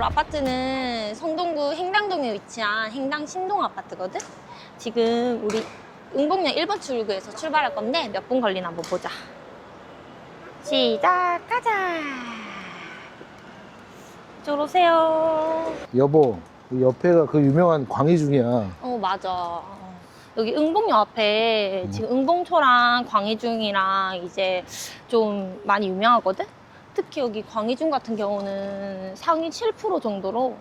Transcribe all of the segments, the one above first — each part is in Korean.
우리 아파트는 성동구 행당동에 위치한 행당 신동 아파트거든? 지금 우리 응봉역 1번 출구에서 출발할 건데 몇 분 걸리나 한번 보자. 시작, 가자. 이쪽으로 오세요. 여보, 옆에가 그 유명한 광희중이야. 어, 맞아. 여기 응봉역 앞에 지금 응봉초랑 광희중이랑 이제 좀 많이 유명하거든? 특히 여기 광희중 같은 경우는 상위 7% 정도로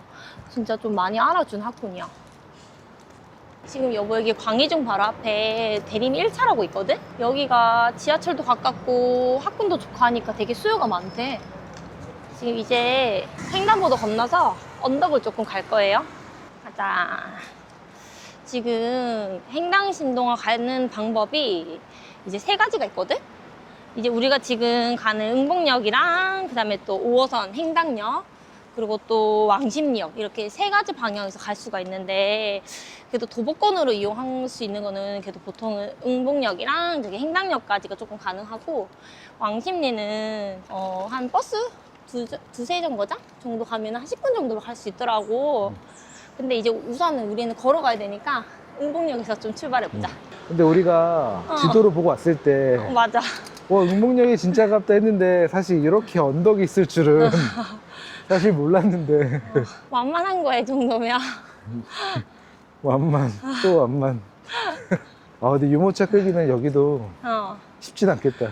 진짜 좀 많이 알아준 학군이야. 지금 여보 여기 광희중 바로 앞에 대림 1차라고 있거든? 여기가 지하철도 가깝고 학군도 좋고 하니까 되게 수요가 많대. 지금 이제 횡단보도 건너서 언덕을 조금 갈 거예요. 가자. 지금 행당신동을 가는 방법이 이제 3가지가 있거든? 이제 우리가 지금 가는 응봉역이랑 그다음에 또 5호선 행당역 그리고 또 왕십리역 이렇게 3가지 방향에서 갈 수가 있는데 그래도 도보권으로 이용할 수 있는 거는 그래도 보통 응봉역이랑 저기 행당역까지가 조금 가능하고 왕십리는 한 버스 두세 정거장 정도 가면 한 10분 정도로 갈 수 있더라고. 근데 이제 우선은 우리는 걸어가야 되니까 응봉역에서 좀 출발해보자. 근데 우리가 지도로 보고 왔을 때 맞아. 와, 응봉역이 진짜 가깝다 했는데 사실 이렇게 언덕이 있을 줄은 사실 몰랐는데 만만한 거야 이 정도면. 완만 또 완만. 아 근데 유모차 끌기는 여기도 쉽진 않겠다.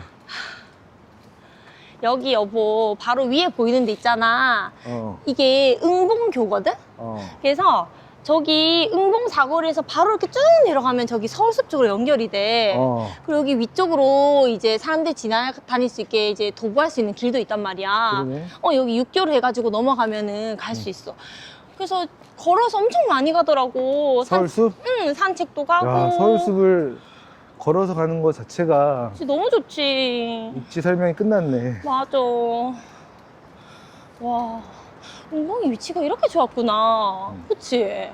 여기 여보 바로 위에 보이는 데 있잖아. 이게 응봉교거든? 그래서 저기 응봉 사거리에서 바로 이렇게 쭉 내려가면 저기 서울숲 쪽으로 연결이 돼. 그리고 여기 위쪽으로 이제 사람들이 지나다닐 수 있게 이제 도보할 수 있는 길도 있단 말이야. 그러네. 여기 육교로 해가지고 넘어가면은 갈 수 있어. 그래서 걸어서 엄청 많이 가더라고. 서울숲? 응, 산책도 가고. 야, 서울숲을 걸어서 가는 거 자체가 진짜 너무 좋지. 입지 설명이 끝났네. 맞아. 와, 응봉이 위치가 이렇게 좋았구나. 그치?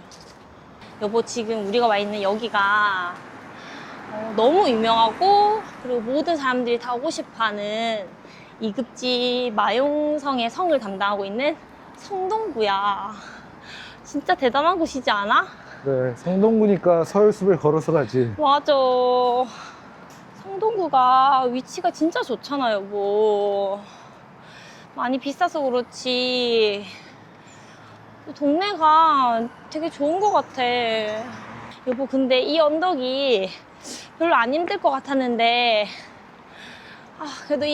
여보, 지금 우리가 와 있는 여기가 너무 유명하고 그리고 모든 사람들이 다 오고 싶어하는 이급지 마용성의 성을 담당하고 있는 성동구야. 진짜 대단한 곳이지 않아? 그래, 성동구니까 서울숲을 걸어서 가지. 맞아. 성동구가 위치가 진짜 좋잖아, 여보. 많이 비싸서 그렇지. 동네가 되게 좋은 것 같아. 여보, 근데 이 언덕이 별로 안 힘들 것 같았는데, 그래도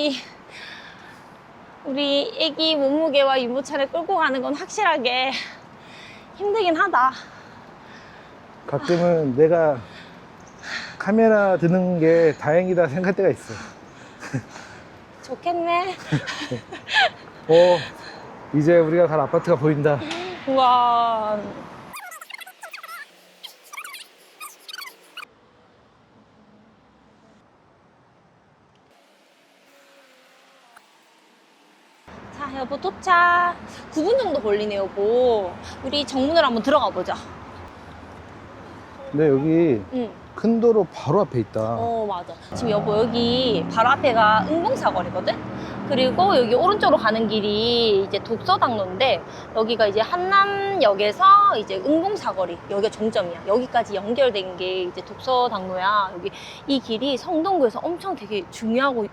우리 애기 몸무게와 유모차를 끌고 가는 건 확실하게 힘들긴 하다. 가끔은 내가 카메라 드는 게 다행이다 생각할 때가 있어. 좋겠네. 이제 우리가 갈 아파트가 보인다. 우와. 자, 여보 도착. 9분 정도 걸리네, 여보. 우리 정문으로 한번 들어가 보자. 근데 여기 응. 큰 도로 바로 앞에 있다. 맞아. 지금 여보 여기 바로 앞에가 응봉사거리거든? 그리고 여기 오른쪽으로 가는 길이 이제 독서당로인데 여기가 이제 한남역에서 이제 응봉사거리 여기가 종점이야. 여기까지 연결된 게 이제 독서당로야. 여기 이 길이 성동구에서 엄청 되게 중요하고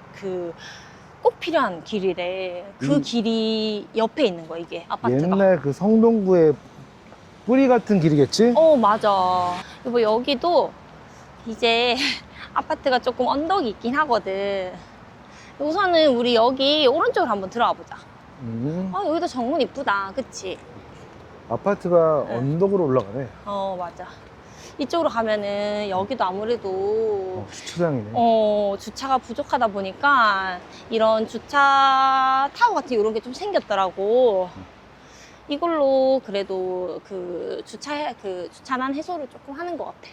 꼭 필요한 길이래. 그 길이 옆에 있는 거야, 이게 아파트가. 옛날 그 성동구의 뿌리 같은 길이겠지? 맞아. 여보 여기도 이제 아파트가 조금 언덕이 있긴 하거든. 우선은 우리 여기 오른쪽으로 한번 들어가 보자. 여기도 정문 이쁘다. 그치? 아파트가 언덕으로 올라가네. 맞아. 이쪽으로 가면은 여기도 아무래도 주차장이네. 주차가 부족하다 보니까 이런 주차 타워 같은 이런 게 좀 생겼더라고. 이걸로 그래도 주차난 해소를 조금 하는 것 같아.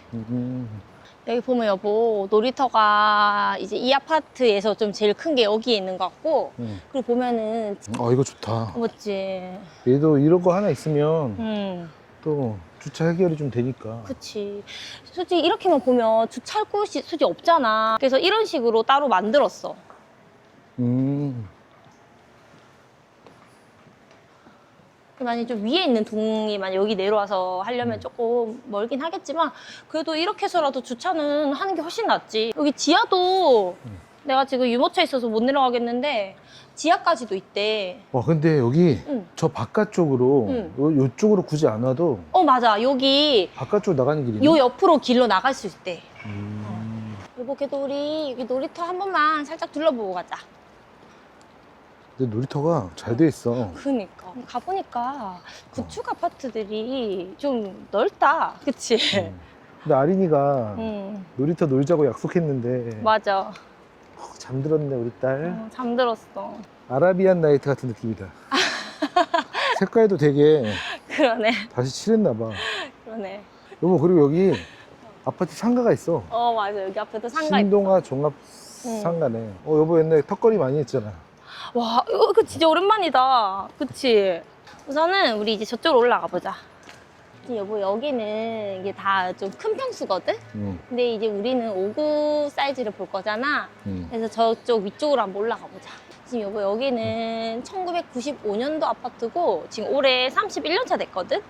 여기 보면 여보 놀이터가 이제 이 아파트에서 좀 제일 큰 게 여기에 있는 것 같고 그리고 보면은 이거 좋다. 맞지? 얘도 이런 거 하나 있으면 또 주차 해결이 좀 되니까. 그치. 솔직히 이렇게만 보면 주차할 곳이 솔직히 없잖아. 그래서 이런 식으로 따로 만들었어. 만약에 좀 위에 있는 동이 만약 여기 내려와서 하려면 조금 멀긴 하겠지만 그래도 이렇게 해서라도 주차는 하는 게 훨씬 낫지. 여기 지하도 내가 지금 유모차에 있어서 못 내려가겠는데 지하까지도 있대. 와, 근데 여기 응. 저 바깥쪽으로 요쪽으로 굳이 안 와도 맞아. 여기 바깥쪽으로 나가는 길이네. 요 옆으로 길로 나갈 수 있대. 음. 여보, 그래도 우리 여기 놀이터 한 번만 살짝 둘러보고 가자. 근데 놀이터가 잘 돼 있어. 그러니까 가보니까 구축 아파트들이 좀 넓다. 그치? 근데 아린이가 응, 놀이터 놀자고 약속했는데 맞아. 잠들었네 우리 딸. 잠들었어. 아라비안 나이트 같은 느낌이다. 색깔도 되게 그러네. 다시 칠했나 봐. 그러네. 여보, 그리고 여기 아파트 상가가 있어. 맞아. 여기 앞에도 상가 있어. 신동아 종합 상가네. 여보 옛날에 턱걸이 많이 했잖아. 와, 이거 진짜 오랜만이다. 그치? 우선은 우리 이제 저쪽으로 올라가 보자. 여보, 여기는 이게 다 좀 큰 평수거든? 근데 이제 우리는 5구 사이즈를 볼 거잖아. 그래서 저쪽 위쪽으로 한번 올라가 보자. 지금 여보, 여기는 1995년도 아파트고 지금 올해 31년 차 됐거든?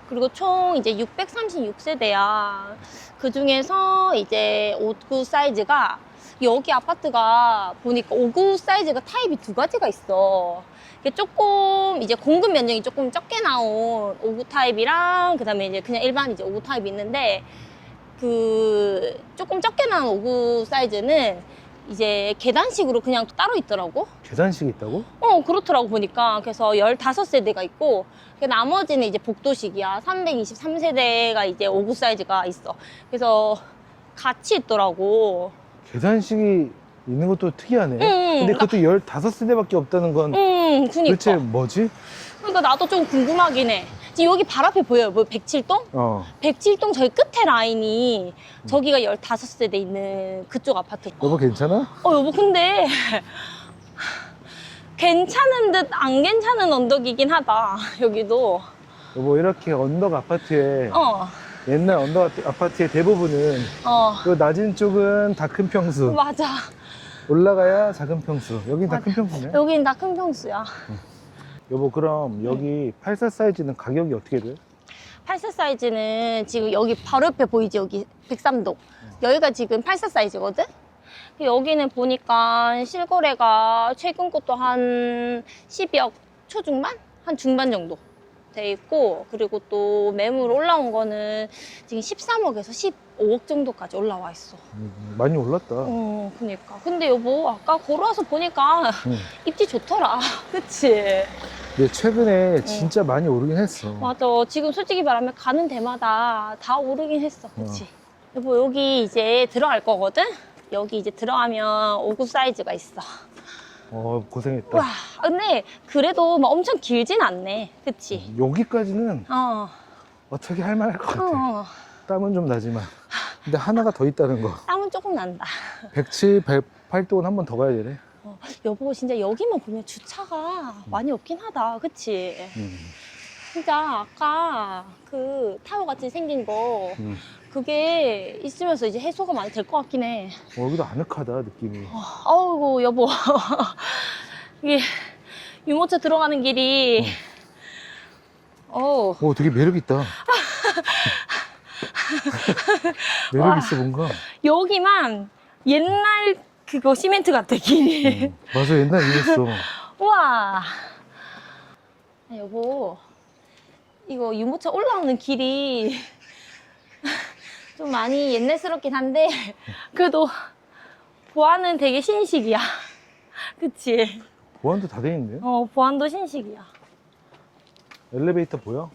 그리고 총 이제 636세대야. 그 중에서 이제 5구 사이즈가 여기 아파트가 보니까 5구 사이즈가 타입이 두 가지가 있어. 이게 조금 이제 공급 면적이 조금 적게 나온 5구 타입이랑 그다음에 이제 그냥 일반 이제 5구 타입이 있는데 그 조금 적게 나온 5구 사이즈는 이제 계단식으로 그냥 따로 있더라고. 계단식이 있다고? 그렇더라고 보니까. 그래서 15세대가 있고 나머지는 이제 복도식이야. 323세대가 이제 5구 사이즈가 있어. 그래서 같이 있더라고. 계단식이 있는 것도 특이하네. 응, 근데 그것도 15세대밖에 없다는 건 그니까. 도대체 뭐지? 그러니까 나도 좀 궁금하긴 해. 지금 여기 발 앞에 보여요? 뭐 107동? 107동 저기 끝에 라인이 저기가 15세대 있는 그쪽 아파트. 여보 괜찮아? 여보 근데 괜찮은 듯 안 괜찮은 언덕이긴 하다. 여기도. 여보 이렇게 언덕 아파트에 어. 옛날 언덕 아파트의 대부분은 그 낮은 쪽은 다 큰 평수, 맞아. 올라가야 작은 평수. 여긴 다 큰 평수네. 여긴 다 큰 평수야. 여보 그럼 여기 84 사이즈는 가격이 어떻게 돼? 84 사이즈는 지금 여기 바로 옆에 보이지? 여기 103동. 여기가 지금 84 사이즈거든? 여기는 보니까 실거래가 최근 것도 한 12억 초중반? 한 중반 정도 돼 있고, 그리고 또 매물 올라온 거는 지금 13억에서 15억 정도까지 올라와 있어. 많이 올랐다. 그니까. 근데 여보, 아까 걸어와서 보니까 입지 좋더라. 그치? 근데 최근에 진짜 많이 오르긴 했어. 맞아. 지금 솔직히 말하면 가는 데마다 다 오르긴 했어. 그치? 여보, 여기 이제 들어갈 거거든? 여기 이제 들어가면 5구 사이즈가 있어. 고생했다. 와, 근데 그래도 막 엄청 길진 않네. 그치? 여기까지는 어떻게 할 만할 것 같아. 땀은 좀 나지만. 근데 하나가 더 있다는 거. 땀은 조금 난다. 107, 108동은 한 번 더 가야 되네. 여보, 진짜 여기만 보면 주차가 많이 없긴 하다. 그치? 진짜 아까 그 타워 같이 생긴 거 그게 있으면서 이제 해소가 많이 될 것 같긴 해. 여기도 아늑하다 느낌이. 아이고 여보 이게 유모차 들어가는 길이 되게 매력 있다. 매력 있어 뭔가. 여기만 옛날 그거 시멘트 같아 길이. 맞아 옛날 이랬어. 우와. 여보 이거 유모차 올라오는 길이 좀 많이 옛날스럽긴 한데 그래도 보안은 되게 신식이야. 그치? 보안도 다 돼 있네. 보안도 신식이야. 엘리베이터 보여?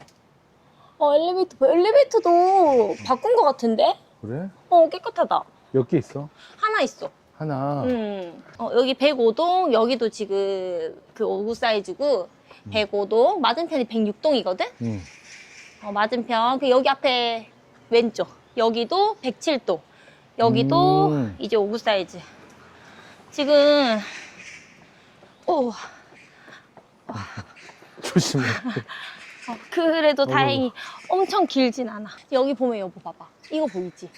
엘리베이터도 바꾼 것 같은데? 그래? 깨끗하다. 몇 개 있어? 하나 있어. 하나. 여기 105동, 여기도 지금 그 5구 사이즈고, 105동, 맞은편이 106동이거든? 맞은편. 여기 앞에 왼쪽. 여기도 107동. 여기도 이제 5구 사이즈. 지금, 조심해. 그래도 다행히 엄청 길진 않아. 여기 보면 여보 봐봐. 이거 보이지?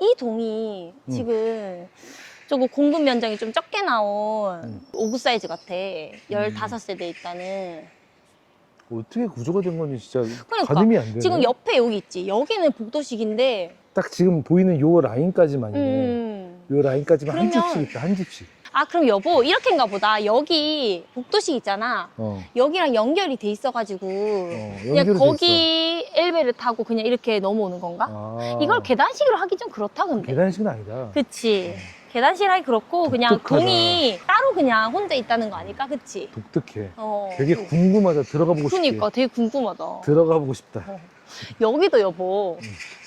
이 동이 지금 조금 공급 면적이 좀 적게 나온 5구 사이즈 같아. 15세대 있다는. 어떻게 구조가 된 건지 진짜 그러니까 가늠이 안 되네. 지금 옆에 여기 있지. 여기는 복도식인데. 딱 지금 보이는 요 라인까지만이네. 요 라인까지만 한 그러면- 집씩 있다, 한 집씩. 아, 그럼 여보, 이렇게인가 보다. 여기 복도식 있잖아. 어, 여기랑 연결이 돼 있어가지고. 연결이 그냥 돼 거기 엘베를 타고 그냥 이렇게 넘어오는 건가? 아, 이걸 계단식으로 하기 좀 그렇다, 근데. 계단식은 아니다. 그치. 계단식 하기 그렇고, 그냥 독특하다. 동이 따로 그냥 혼자 있다는 거 아닐까? 그치? 독특해. 어. 되게 궁금하다. 들어가 보고 싶게. 그니까 되게 궁금하다. 들어가 보고 싶다. 여기도 여보,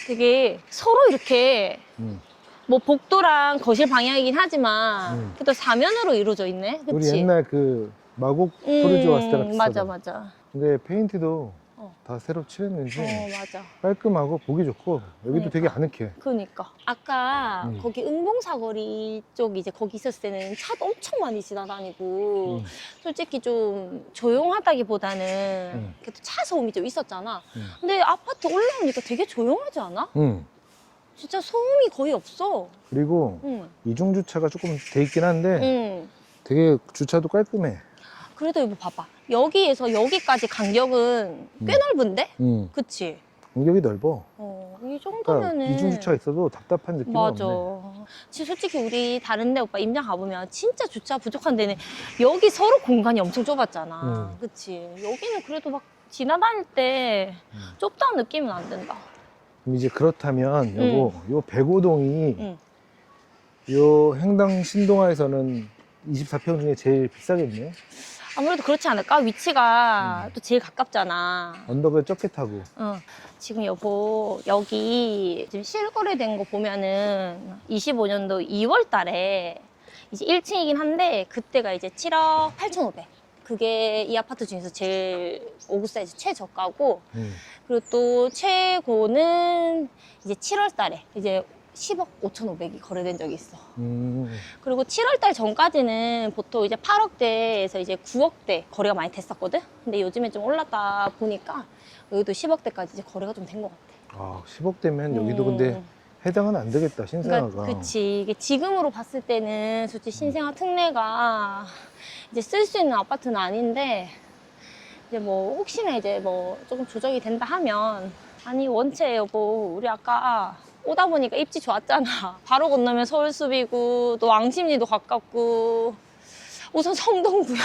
되게 서로 이렇게 음. 뭐 복도랑 거실 방향이긴 하지만 음. 그래도 사면으로 이루어져 있네. 우리 그치? 옛날 그 마곡 프로즈 왔을 때랑 비슷하다. 맞아. 근데 페인트도 어. 다 새로 칠했는지 맞아. 깔끔하고 보기 좋고 여기도 그러니까. 되게 아늑해. 그니까. 아까 음. 거기 응봉사거리 쪽 이제 거기 있었을 때는 차도 엄청 많이 지나다니고 솔직히 좀 조용하다기보다는 그래도 차 소음이 좀 있었잖아. 근데 아파트 올라오니까 되게 조용하지 않아? 응. 진짜 소음이 거의 없어. 그리고 응. 이중 주차가 조금 돼 있긴 한데 응. 되게 주차도 깔끔해. 그래도 이거 봐봐. 여기에서 여기까지 간격은 꽤 넓은데? 응. 그치? 간격이 넓어. 이 그러니까 정도면은. 이중 주차가 있어도 답답한 느낌이 맞아. 없네. 진짜 솔직히 우리 다른 데 오빠 임장 가보면 진짜 주차 부족한 데는 여기 서로 공간이 엄청 좁았잖아. 그치? 여기는 그래도 막 지나다닐 때 좁다는 느낌은 안 든다. 그럼 이제 그렇다면 여보, 요 백오동이 응. 요 행당 신동아에서는 24평 중에 제일 비싸겠네. 아무래도 그렇지 않을까? 위치가 또 제일 가깝잖아. 언덕을 적게 타고. 지금 여보, 여기 지금 실거래된 거 보면은 25년도 2월 달에 이제 1층이긴 한데 그때가 이제 7억 8,500. 그게 이 아파트 중에서 제일 5구 사이즈 최저가고 그리고 또 최고는 이제 7월 달에 이제 10억 5,500이 거래된 적이 있어. 그리고 7월 달 전까지는 보통 이제 8억대에서 이제 9억대 거래가 많이 됐었거든? 근데 요즘에 좀 올랐다 보니까 여기도 10억대까지 이제 거래가 좀 된 것 같아. 아, 10억대면 여기도 근데 해당은 안 되겠다, 신생아가. 그러니까 그치. 이게 지금으로 봤을 때는 솔직히 신생아 특례가 이제 쓸 수 있는 아파트는 아닌데 이제 뭐 혹시나 이제 뭐 조금 조정이 된다 하면 아니 원체 여보 우리 아까 오다 보니까 입지 좋았잖아. 바로 건너면 서울숲이고 또 왕십리도 가깝고 우선 성동구야.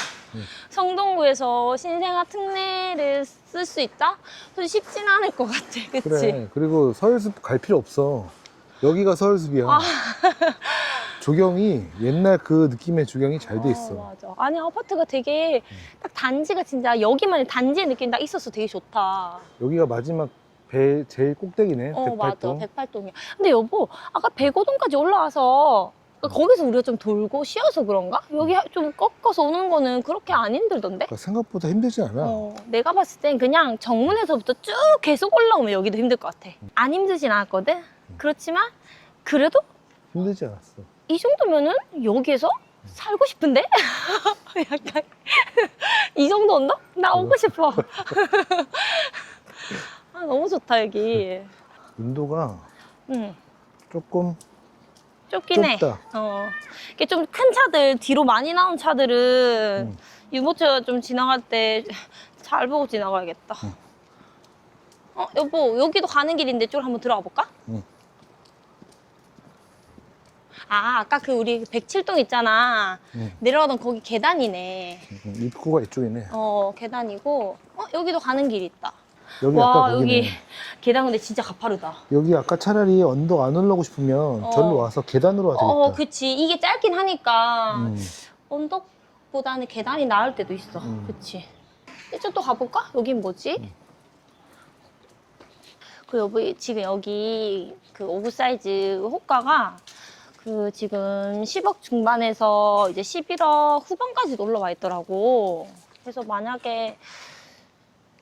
성동구에서 신생아 특례를 쓸 수 있다? 솔직히 쉽진 않을 것 같아. 그치? 그래. 그리고 서울숲 갈 필요 없어. 여기가 서울숲이야. 조경이 옛날 그 느낌의 조경이 잘 돼 있어. 맞아. 아니 아파트가 되게 딱 단지가 진짜 여기만의 단지의 느낌이 딱 있어서 되게 좋다. 여기가 마지막 배 제일 꼭대기네. 맞아. 108동. 108동이야. 근데 여보, 아까 105동까지 올라와서 거기서 우리가 좀 돌고 쉬어서 그런가? 여기 좀 꺾어서 오는 거는 그렇게 안 힘들던데? 그러니까 생각보다 힘들지 않아. 내가 봤을 땐 그냥 정문에서부터 쭉 계속 올라오면 여기도 힘들 것 같아. 안 힘들진 않았거든? 그렇지만 그래도 힘들지 않았어. 이 정도면은 여기에서 살고 싶은데? 약간 이 정도 언덕? 나 오고 싶어. 아, 너무 좋다 여기. 인도가 응. 조금 좁긴 해. 좁다. 이게 좀 큰 차들, 뒤로 많이 나온 차들은 유모차 좀 지나갈 때 잘 보고 지나가야겠다. 여보, 여기도 가는 길인데 이쪽으로 한번 들어가 볼까? 응. 아, 아까 그 우리 107동 있잖아. 내려가던 거기 계단이네. 입구가 이쪽이네. 계단이고, 여기도 가는 길이 있다. 여기 와, 아까 거기네. 여기 계단 근데 진짜 가파르다. 여기 아까 차라리 언덕 안 올라오고 싶으면 절로 와서 계단으로 와도 되겠다. 그치. 이게 짧긴 하니까 언덕보다는 계단이 나을 때도 있어. 그치. 이쪽도 가볼까? 여긴 뭐지? 그 여보, 지금 여기 그 오브 사이즈 호가가 그 지금 10억 중반에서 이제 11억 후반까지 올라와 있더라고. 그래서 만약에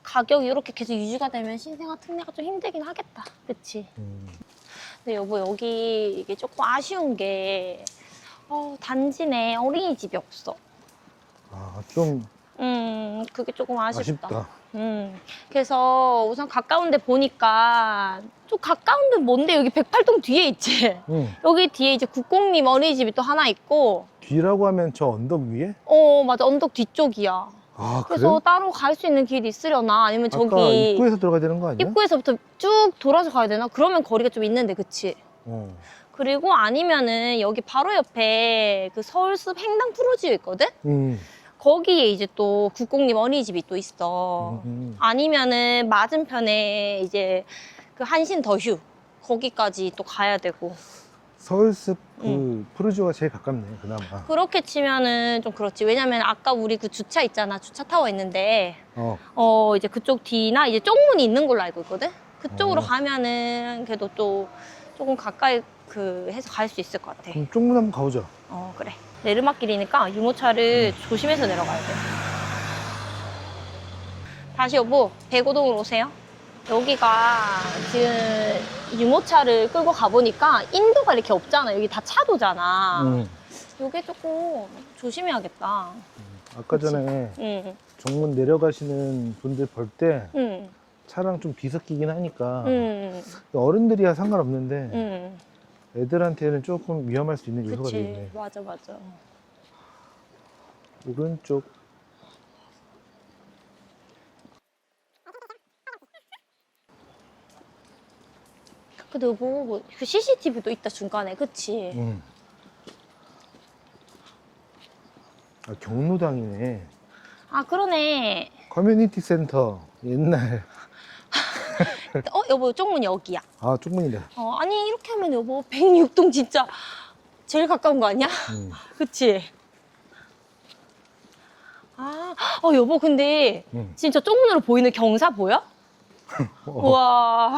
가격이 이렇게 계속 유지가 되면 신생아 특례가 좀 힘들긴 하겠다. 그치? 근데 여보, 여기 이게 조금 아쉬운 게 단지 내 어린이집이 없어. 아, 좀 그게 조금 아쉽다. 아쉽다. 그래서 우선 가까운 데 보니까 좀 가까운 데 뭔데 여기 108동 뒤에 있지? 여기 뒤에 이제 국공립 어린이집이 또 하나 있고 뒤라고 하면 저 언덕 위에? 맞아. 언덕 뒤쪽이야. 아, 그래? 그래서 따로 갈 수 있는 길이 있으려나? 아니면 아까 저기 입구에서 들어가야 되는 거 아니야? 입구에서부터 쭉 돌아서 가야 되나? 그러면 거리가 좀 있는데, 그치? 어. 그리고 아니면은 여기 바로 옆에 그 서울숲 횡단 프로지오 있거든? 거기에 이제 또 국공립 어린이집이 또 있어. 아니면은 맞은편에 이제 그 한신 더휴 거기까지 또 가야 되고. 서울숲 그 푸르지오가 제일 가깝네, 그나마. 그렇게 치면은 좀 그렇지. 왜냐면 아까 우리 그 주차 있잖아. 주차 타워 있는데 이제 그쪽 뒤나 이제 쪽문이 있는 걸로 알고 있거든? 그쪽으로 가면은 그래도 또 조금 가까이 그 해서 갈 수 있을 것 같아. 그럼 쪽문 한번 가보자. 그래. 내리막길이니까 유모차를 조심해서 내려가야 돼. 다시 여보, 대고동으로 오세요. 여기가 지금 유모차를 끌고 가보니까 인도가 이렇게 없잖아. 여기 다 차도잖아. 요게 조금 조심해야겠다. 아까 전에 응. 정문 내려가시는 분들 볼 때 응. 차랑 좀 뒤섞이긴 하니까 응. 어른들이야 상관없는데 응. 애들한테는 조금 위험할 수 있는 요소가 그치. 되겠네. 맞아, 맞아. 오른쪽. 근데 여보, 그 CCTV도 있다, 중간에. 그치? 아, 경로당이네. 아, 그러네. 커뮤니티 센터 옛날. 여보, 쪽문 여기야. 아, 쪽문이네. 아니, 이렇게 하면 여보, 106동 진짜 제일 가까운 거 아니야? 그치? 여보, 근데 진짜 쪽문으로 보이는 경사 보여? 우와,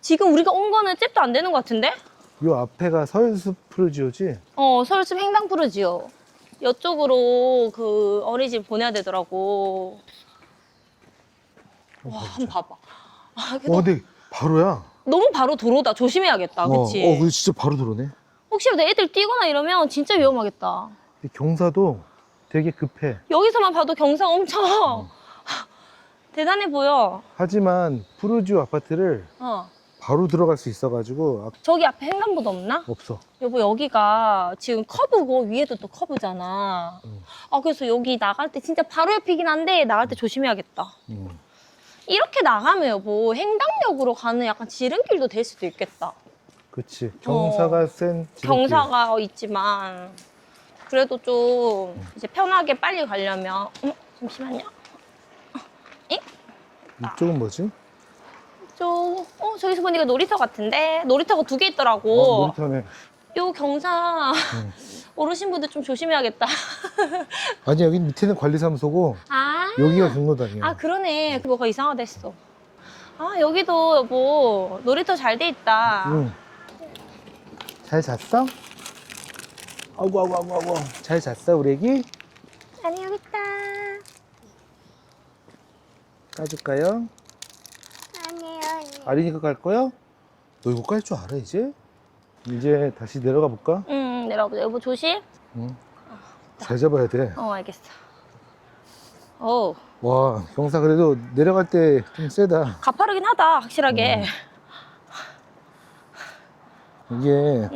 지금 우리가 온 거는 잽도 안 되는 것 같은데? 요 앞에가 서울숲 푸르지오지? 서울숲 횡단 프루지오. 이쪽으로 그 어린이집 보내야 되더라고. 와, 한번 봐봐. 그래도 근데 바로야. 너무 바로 도로다. 조심해야겠다. 그치? 근데 진짜 바로 들어오네. 혹시라도 애들 뛰거나 이러면 진짜 위험하겠다. 경사도 되게 급해. 여기서만 봐도 경사 엄청 대단해 보여. 하지만 푸르지오 아파트를 바로 들어갈 수 있어가지고 저기 앞에 횡단보도 없나? 없어. 여보, 여기가 지금 커브고 위에도 또 커브잖아. 그래서 여기 나갈 때 진짜 바로 옆이긴 한데 나갈 때 조심해야겠다. 이렇게 나가면 여보, 횡단역으로 가는 약간 지름길도 될 수도 있겠다. 그치. 경사가 센 지름길. 경사가 있지만 그래도 좀 이제 편하게 빨리 가려면 잠시만요. 이쪽은 뭐지? 저기서 보니까 놀이터 같은데 놀이터가 2개 있더라고. 놀이터네. 요 경사 어르신분들 좀 조심해야겠다. 아니, 여기 밑에는 관리사무소고 여기가 경로당이야. 그러네. 뭐가 이상하다 했어. 여기도 여보 놀이터 잘 돼 있다. 잘 잤어? 아이고. 잘 잤어, 우리 애기? 아니, 여기 있다. 까줄까요? 아니요. 아린이가 깔 거야? 너 이거 깔 줄 알아, 이제? 이제 다시 내려가 볼까? 내려가보자. 여보, 조심. 잘 잡아야 돼. 알겠어. 와, 경사 그래도 내려갈 때 좀 세다. 가파르긴 하다, 확실하게. 이게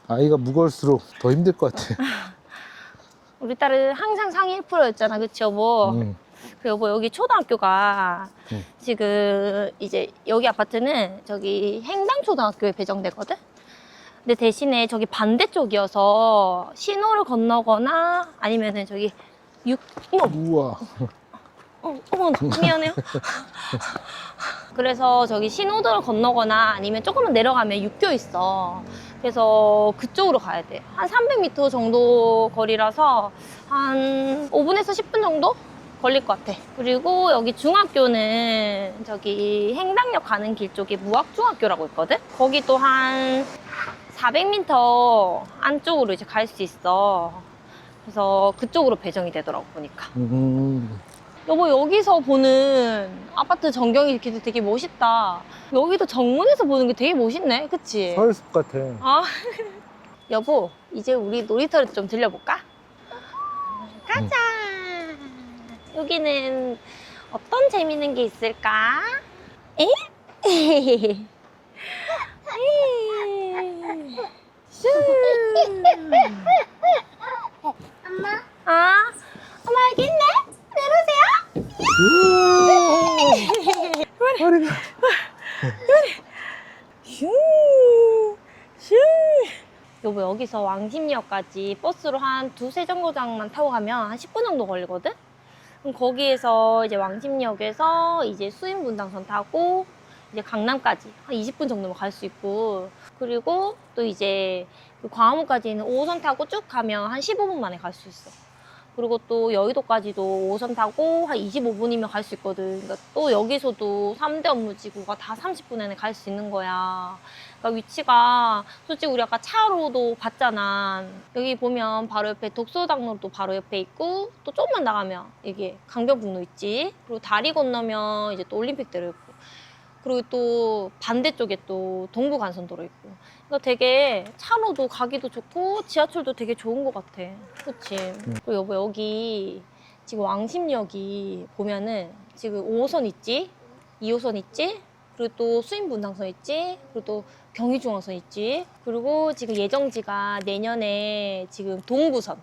아이가 무거울수록 더 힘들 것 같아. 우리 딸은 항상 상위 1%였잖아, 그치, 여보? 그 여보, 여기 초등학교가 지금 이제 여기 아파트는 저기 행당초등학교에 배정되거든? 근데 대신에 저기 반대쪽이어서 신호를 건너거나 아니면은 저기 우와. 어머, 미안해요. 그래서 저기 신호등을 건너거나 아니면 조금만 내려가면 육교 있어. 그래서 그쪽으로 가야 돼. 한 300m 정도 거리라서 한 5분에서 10분 정도 걸릴 것 같아. 그리고 여기 중학교는 저기 행당역 가는 길 쪽에 무학중학교라고 있거든? 거기 또 한 400m 안쪽으로 이제 갈 수 있어. 그래서 그쪽으로 배정이 되더라고, 보니까. 여보, 여기서 보는 아파트 전경이 이렇게 되게 멋있다. 여기도 정문에서 보는 게 되게 멋있네. 그치? 서울숲 같아. 여보, 이제 우리 놀이터를 좀 들려볼까? 가자. 여기는 어떤 재밌는 게 있을까? 엄마? 엄마 여기 있네? 여기서 왕십리역까지 버스로 한 두세 정거장만 타고 가면 한 10분 정도 걸리거든? 그럼 거기에서 이제 왕십리역에서 이제 수인분당선 타고 이제 강남까지 한 20분 정도면 갈 수 있고, 그리고 또 이제 그 광화문까지 있는 5호선 타고 쭉 가면 한 15분 만에 갈 수 있어. 그리고 또 여의도까지도 5호선 타고 한 25분이면 갈 수 있거든. 그러니까 또 여기서도 3대 업무지구가 다 30분 안에 갈 수 있는 거야. 그러니까 위치가 솔직히 우리 아까 차로도 봤잖아. 여기 보면 바로 옆에 독서당로도 바로 옆에 있고, 또 조금만 나가면 이게 강변북로 있지. 그리고 다리 건너면 이제 또 올림픽대로 있고, 그리고 또 반대쪽에 또 동부간선도로 있고. 그러니까 되게 차로도 가기도 좋고 지하철도 되게 좋은 것 같아. 그치? 그리고 여보, 여기 지금 왕십리역이 보면은 지금 5호선 있지? 2호선 있지? 그리고 또 수인분당선 있지? 그리고 또 경의중앙선 있지? 그리고 지금 예정지가 내년에 지금 동부선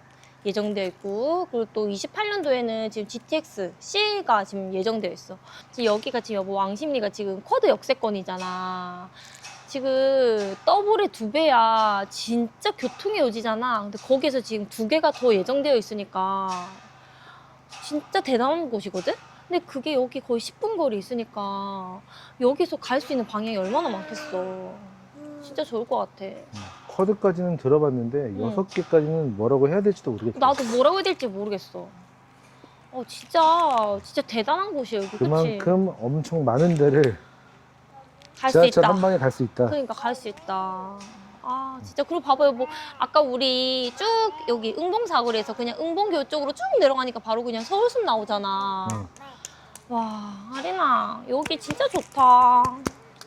예정되어 있고, 그리고 또 28년도에는 지금 GTX C가 지금 예정되어 있어. 지금 여기가 지금 여보 왕십리가 지금 쿼드 역세권이잖아. 지금 더블의 2배야. 진짜 교통의 요지잖아. 근데 거기에서 지금 2개가 더 예정되어 있으니까 진짜 대단한 곳이거든? 근데 그게 여기 거의 10분 거리 있으니까 여기서 갈 수 있는 방향이 얼마나 많겠어. 진짜 좋을 것 같아. 쿼드까지는 들어봤는데 6개까지는 뭐라고 해야 될지도 모르겠어. 나도 뭐라고 해야 될지 모르겠어. 진짜 대단한 곳이에요, 여기. 그치? 그만큼 엄청 많은 데를 갈 수 지하철 있다. 한 방에 갈 수 있다. 그러니까 갈 수 있다. 아, 진짜. 그리고 봐봐요. 뭐 아까 우리 쭉 여기 응봉사거리에서 그냥 응봉교 쪽으로 쭉 내려가니까 바로 그냥 서울숲 나오잖아. 와, 아리나 여기 진짜 좋다.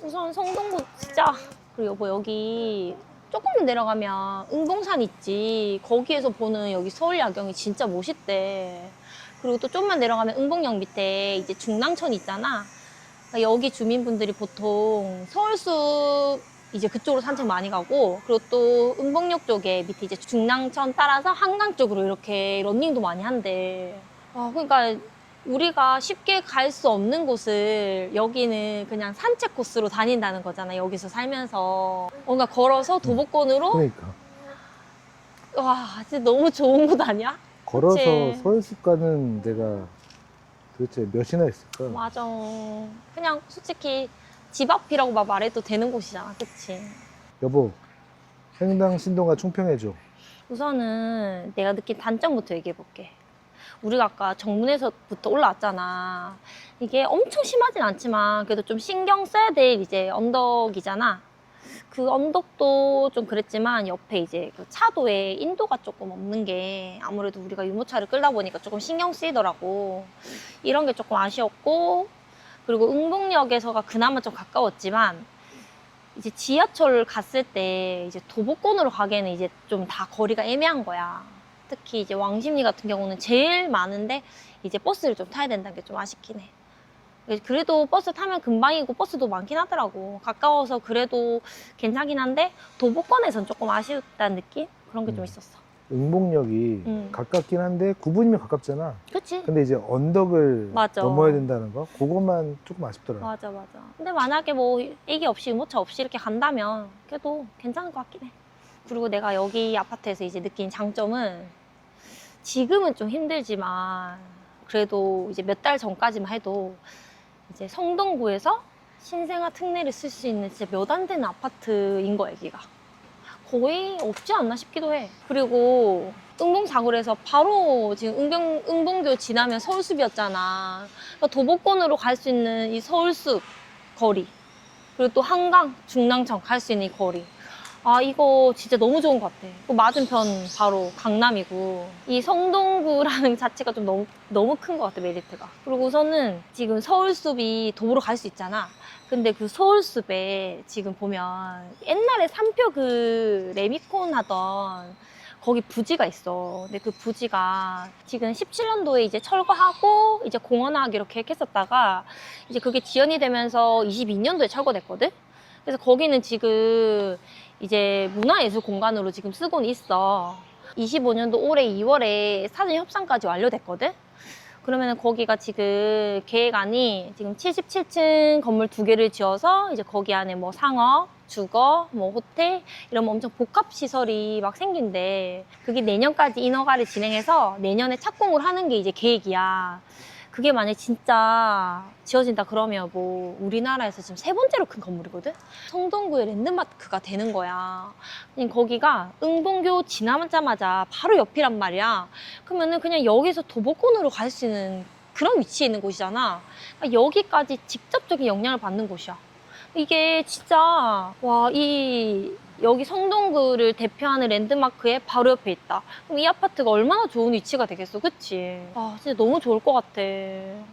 우선 성동구 진짜. 그리고 여보, 여기 조금만 내려가면 응봉산 있지. 거기에서 보는 여기 서울 야경이 진짜 멋있대. 그리고 또 좀만 내려가면 응봉역 밑에 이제 중랑천 있잖아. 그러니까 여기 주민분들이 보통 서울숲 이제 그쪽으로 산책 많이 가고, 그리고 또 응봉역 쪽에 밑에 이제 중랑천 따라서 한강 쪽으로 이렇게 런닝도 많이 한대. 그러니까 우리가 쉽게 갈 수 없는 곳을 여기는 그냥 산책 코스로 다닌다는 거잖아. 여기서 살면서 뭔가 걸어서 도보권으로. 그러니까 와, 진짜 너무 좋은 곳 아니야? 걸어서 그치? 서울숲 가는 데가 도대체 몇이나 있을까? 맞아. 그냥 솔직히 집 앞이라고 막 말해도 되는 곳이잖아. 그치? 여보, 행당 신동아 총평해줘. 우선은 내가 느낀 단점부터 얘기해볼게. 우리가 아까 정문에서부터 올라왔잖아. 이게 엄청 심하진 않지만 그래도 좀 신경 써야 될 이제 언덕이잖아. 그 언덕도 좀 그랬지만 옆에 이제 그 차도에 인도가 조금 없는 게 아무래도 우리가 유모차를 끌다 보니까 조금 신경 쓰이더라고. 이런 게 조금 아쉬웠고, 그리고 응봉역에서가 그나마 좀 가까웠지만 이제 지하철 갔을 때 이제 도보권으로 가기에는 이제 좀 다 거리가 애매한 거야. 특히 이제 왕십리 같은 경우는 제일 많은데 이제 버스를 좀 타야 된다는 게 좀 아쉽긴 해. 그래도 버스 타면 금방이고 버스도 많긴 하더라고. 가까워서 그래도 괜찮긴 한데 도보권에선 조금 아쉽다는 느낌? 그런 게 좀 있었어. 응봉역이 가깝긴 한데 9분이면 가깝잖아. 그치? 근데 이제 언덕을 맞아. 넘어야 된다는 거? 그것만 조금 아쉽더라. 맞아. 근데 만약에 뭐 애기 없이 유모차 없이 이렇게 간다면 그래도 괜찮을 것 같긴 해. 그리고 내가 여기 아파트에서 이제 느낀 장점은 지금은 좀 힘들지만 그래도 이제 몇 달 전까지만 해도 이제 성동구에서 신생아 특례를 쓸 수 있는 진짜 몇 안 되는 아파트인 거야, 여기가. 거의 없지 않나 싶기도 해. 그리고 응봉사거리에서 바로 지금 응봉교 지나면 서울숲이었잖아. 그러니까 도보권으로 갈 수 있는 이 서울숲 거리, 그리고 또 한강, 중랑천 갈 수 있는 이 거리. 이거 진짜 너무 좋은 것 같아. 그 맞은편 바로 강남이고, 이 성동구라는 자체가 좀 너무 큰 것 같아, 메리트가. 그리고 우선은 지금 서울숲이 도보로 갈 수 있잖아. 근데 그 서울숲에 지금 보면 옛날에 삼표 그 레미콘 하던 거기 부지가 있어. 근데 그 부지가 지금 17년도에 이제 철거하고 이제 공원화하기로 계획했었다가 이제 그게 지연이 되면서 22년도에 철거됐거든? 그래서 거기는 지금 이제 문화예술 공간으로 지금 쓰고는 있어. 25년도 올해 2월에 사전 협상까지 완료됐거든? 그러면은 거기가 지금 계획안이 지금 77층 건물 2개를 지어서 이제 거기 안에 뭐 상업, 주거, 뭐 호텔 이런 엄청 복합 시설이 막 생긴대. 그게 내년까지 인허가를 진행해서 내년에 착공을 하는 게 이제 계획이야. 그게 만약 진짜 지어진다 그러면 뭐 우리나라에서 지금 3번째로 큰 건물이거든? 성동구의 랜드마크가 되는 거야. 그냥 거기가 응봉교 지나자마자 바로 옆이란 말이야. 그러면은 그냥 여기서 도보권으로 갈 수 있는 그런 위치에 있는 곳이잖아. 그러니까 여기까지 직접적인 영향을 받는 곳이야. 이게 진짜 여기 성동구를 대표하는 랜드마크에 바로 옆에 있다. 그럼 이 아파트가 얼마나 좋은 위치가 되겠어, 그치? 아, 진짜 너무 좋을 것 같아.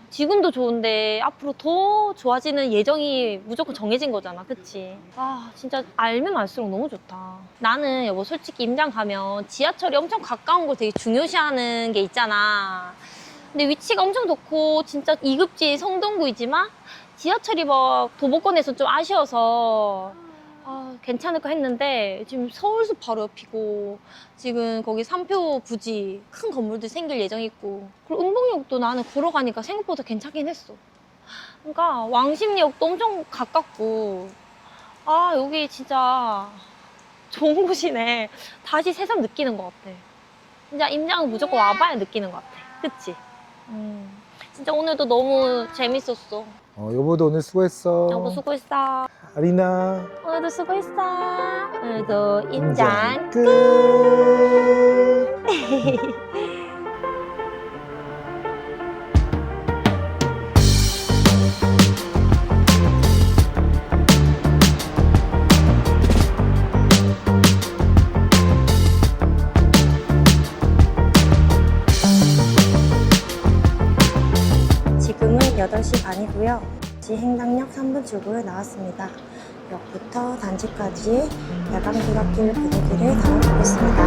지금도 좋은데 앞으로 더 좋아지는 예정이 무조건 정해진 거잖아, 그치? 아, 진짜 알면 알수록 너무 좋다. 나는 여보 솔직히 임장 가면 지하철이 엄청 가까운 걸 되게 중요시하는 게 있잖아. 근데 위치가 엄청 좋고 진짜 2급지 성동구이지만 지하철이 막 도보권에서 좀 아쉬워서 괜찮을까 했는데 지금 서울숲 바로 옆이고 지금 거기 삼표 부지 큰 건물들 생길 예정이 있고 그리고 응봉역도 나는 걸어가니까 생각보다 괜찮긴 했어. 그러니까 왕십리역도 엄청 가깝고 여기 진짜 좋은 곳이네. 다시 새삼 느끼는 것 같아. 진짜 임장은 무조건 와봐야 느끼는 것 같아. 그치? 진짜 오늘도 너무 재밌었어. 여보도 오늘 수고했어. 여보 수고했어. 아리나. 오늘도 수고했어. 오늘도 임장 끝. 지금은 8시 반이고요. 행당역 3분 출구에 나왔습니다. 역부터 단지까지 야간 불합길 분위기를 담아보겠습니다.